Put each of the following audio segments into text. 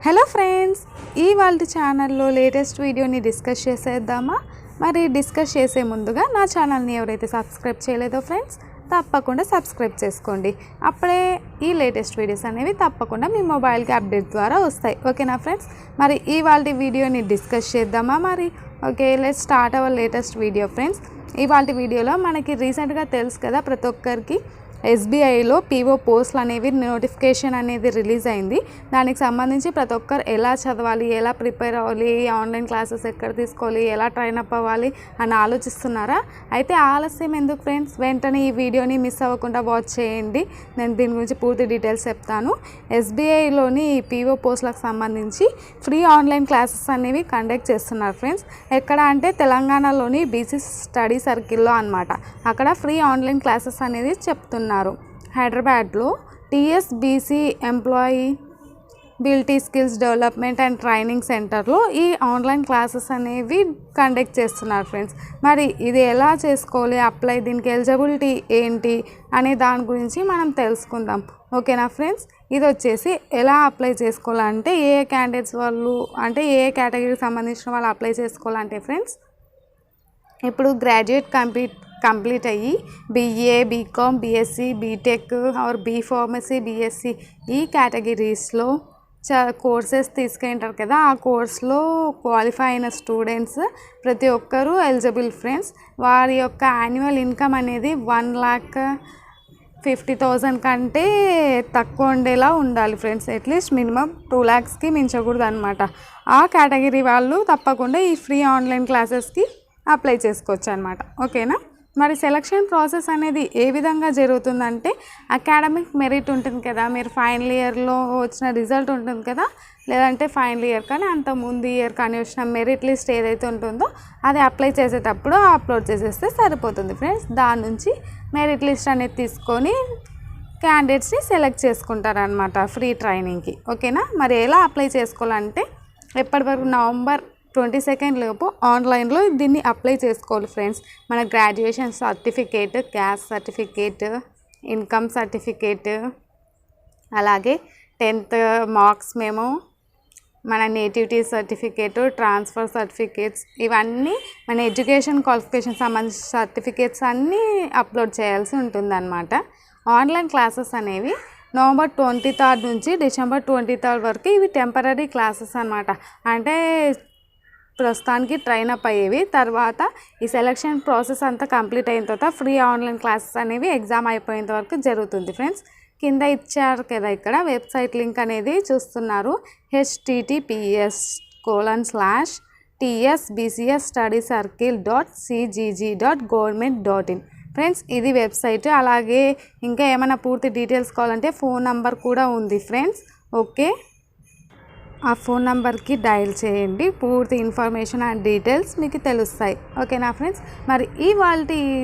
Hello friends, ఇవాళ ఛానల్లో latest వీడియోని డిస్కస్ చేసేద్దామా? మరి డిస్కస్ చేసే ముందుగా నా ఛానల్ని ఎవరైతే సబ్స్క్రైబ్ చేయలేదో ఫ్రెండ్స్ తప్పకుండా సబ్స్క్రైబ్ చేసుకోండి. అప్పుడే ఈ లేటెస్ట్ వీడియోస్ అనేవి తప్పకుండా మీ మొబైల్కి అప్డేట్ ద్వారా వస్తాయి. ఓకేనా ఫ్రెండ్స్? మరి ఇవాళ వీడియోని డిస్కస్ చేద్దామా? మరి okay, let's start our latest video friends. ఇవాళ వీడియోలో మనకి రీసెంట్గా తెలుసు కదా, ప్రతి ఒక్కరికి ఎస్బీఐలో పీఓ పోస్టులు అనేవి నోటిఫికేషన్ అనేది రిలీజ్ అయింది. దానికి సంబంధించి ప్రతి ఒక్కరు ఎలా చదవాలి, ఎలా ప్రిపేర్ అవ్వాలి, ఆన్లైన్ క్లాసెస్ ఎక్కడ తీసుకోవాలి, ఎలా ట్రైన్ అప్ అవ్వాలి అని ఆలోచిస్తున్నారా? అయితే ఆలస్యం ఎందుకు ఫ్రెండ్స్, వెంటనే ఈ వీడియోని మిస్ అవ్వకుండా వాచ్ చేయండి. నేను దీని గురించి పూర్తి డీటెయిల్స్ చెప్తాను. ఎస్బీఐలోని పీఓ పోస్టులకు సంబంధించి ఫ్రీ ఆన్లైన్ క్లాసెస్ అనేవి కండక్ట్ చేస్తున్నారు ఫ్రెండ్స్. ఎక్కడ అంటే తెలంగాణలోని బీసీ స్టడీ సర్కిల్లో అనమాట. అక్కడ ఫ్రీ ఆన్లైన్ క్లాసెస్ అనేది చెప్తున్నారు. హైదరాబాద్లో TSBC employability skills development and training సెంటర్లో ఈ ఆన్లైన్ క్లాసెస్ అనేవి కండక్ట్ చేస్తున్నారు ఫ్రెండ్స్. మరి ఇది ఎలా చేసుకోవాలి, అప్లై దీనికి ఎలిజిబిలిటీ ఏంటి అనే దాని గురించి మనం తెలుసుకుందాం. ఓకేనా ఫ్రెండ్స్? ఇది వచ్చేసి ఎలా అప్లై చేసుకోవాలంటే ఏ క్యాండిడేట్స్ వాళ్ళు అంటే ఏ కేటగిరీకి సంబంధించిన వాళ్ళు అప్లై చేసుకోవాలంటే ఫ్రెండ్స్, ఇప్పుడు గ్రాడ్యుయేట్ కంప్లీట్ అయ్యి BA, BCom, BSc, BTech or B pharmacy, BSc ఈ కేటగిరీస్లో కోర్సెస్ తీసుకుంటారు కదా, ఆ కోర్స్లో క్వాలిఫై అయిన స్టూడెంట్స్ ప్రతి ఒక్కరూ ఎలిజిబుల్ ఫ్రెండ్స్. వారి యొక్క యాన్యువల్ ఇన్కమ్ అనేది 1,50,000 కంటే తక్కువ ఉండేలా ఉండాలి ఫ్రెండ్స్. అట్లీస్ట్ మినిమం 2 lakhsకి మించకూడదు అనమాట. ఆ కేటగిరీ వాళ్ళు తప్పకుండా ఈ ఫ్రీ ఆన్లైన్ క్లాసెస్కి అప్లై చేసుకోవచ్చు అనమాట. ఓకేనా? మరి సెలక్షన్ ప్రాసెస్ అనేది ఏ విధంగా జరుగుతుందంటే, అకాడమిక్ మెరిట్ ఉంటుంది కదా, మీరు ఫైనల్ ఇయర్లో వచ్చిన రిజల్ట్ ఉంటుంది కదా, లేదంటే ఫైనల్ ఇయర్ కానీ అంత ముందు ఇయర్ కానీ వచ్చిన మెరిట్ లిస్ట్ ఏదైతే ఉంటుందో అది అప్లై చేసేటప్పుడు అప్లోడ్ చేసేస్తే సరిపోతుంది ఫ్రెండ్స్. దాని నుంచి మెరిట్ లిస్ట్ అనేది తీసుకొని క్యాండిడేట్స్ని సెలెక్ట్ చేసుకుంటారనమాట ఫ్రీ ట్రైనింగ్కి. ఓకేనా? మరి ఎలా అప్లై చేసుకోవాలంటే, ఎప్పటి వరకు November 22 లోపు ఆన్లైన్లో దీన్ని అప్లై చేసుకోవాలి ఫ్రెండ్స్. మన graduation certificate, caste certificate, income certificate, అలాగే 10th మార్క్స్ మెమో, మన నేటివిటీ సర్టిఫికేట్, ట్రాన్స్ఫర్ సర్టిఫికేట్స్, ఇవన్నీ మన ఎడ్యుకేషన్ క్వాలిఫికేషన్ సంబంధించిన సర్టిఫికేట్స్ అన్నీ అప్లోడ్ చేయాల్సి ఉంటుందన్నమాట. ఆన్లైన్ క్లాసెస్ అనేవి November 23 నుంచి December 23 వరకు ఇవి టెంపరీ క్లాసెస్ అనమాట. అంటే ప్రస్తుతానికి ట్రైన్ అప్ అయ్యేవి. తర్వాత ఈ సెలక్షన్ ప్రాసెస్ అంతా కంప్లీట్ అయిన తర్వాత ఫ్రీ ఆన్లైన్ క్లాసెస్ అనేవి ఎగ్జామ్ అయిపోయేంత వరకు జరుగుతుంది ఫ్రెండ్స్. కింద ఇచ్చారు కదా, ఇక్కడ వెబ్సైట్ లింక్ అనేది చూస్తున్నారు, https://tsbcsstudycircle.cgg.government.in ఫ్రెండ్స్. ఇది వెబ్సైట్. అలాగే ఇంకా ఏమైనా పూర్తి డీటెయిల్స్ కావాలంటే ఫోన్ నంబర్ కూడా ఉంది ఫ్రెండ్స్. ఓకే, ఆ ఫోన్ నెంబర్కి డయల్ చేయండి, పూర్తి ఇన్ఫర్మేషన్ అండ్ డీటెయిల్స్ మీకు తెలుస్తాయి. ఓకేనా ఫ్రెండ్స్? మరి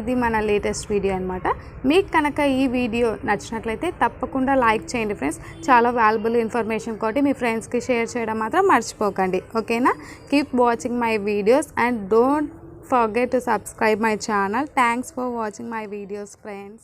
ఇది మన లేటెస్ట్ వీడియో అనమాట. మీకు కనుక ఈ వీడియో నచ్చినట్లయితే తప్పకుండా లైక్ చేయండి ఫ్రెండ్స్. చాలా వాల్యుబుల్ ఇన్ఫర్మేషన్ కాబట్టి మీ ఫ్రెండ్స్కి షేర్ చేయడం మాత్రం మర్చిపోకండి. ఓకేనా? Keep watching my videos and don't forget to subscribe my channel. Thanks for watching my videos friends.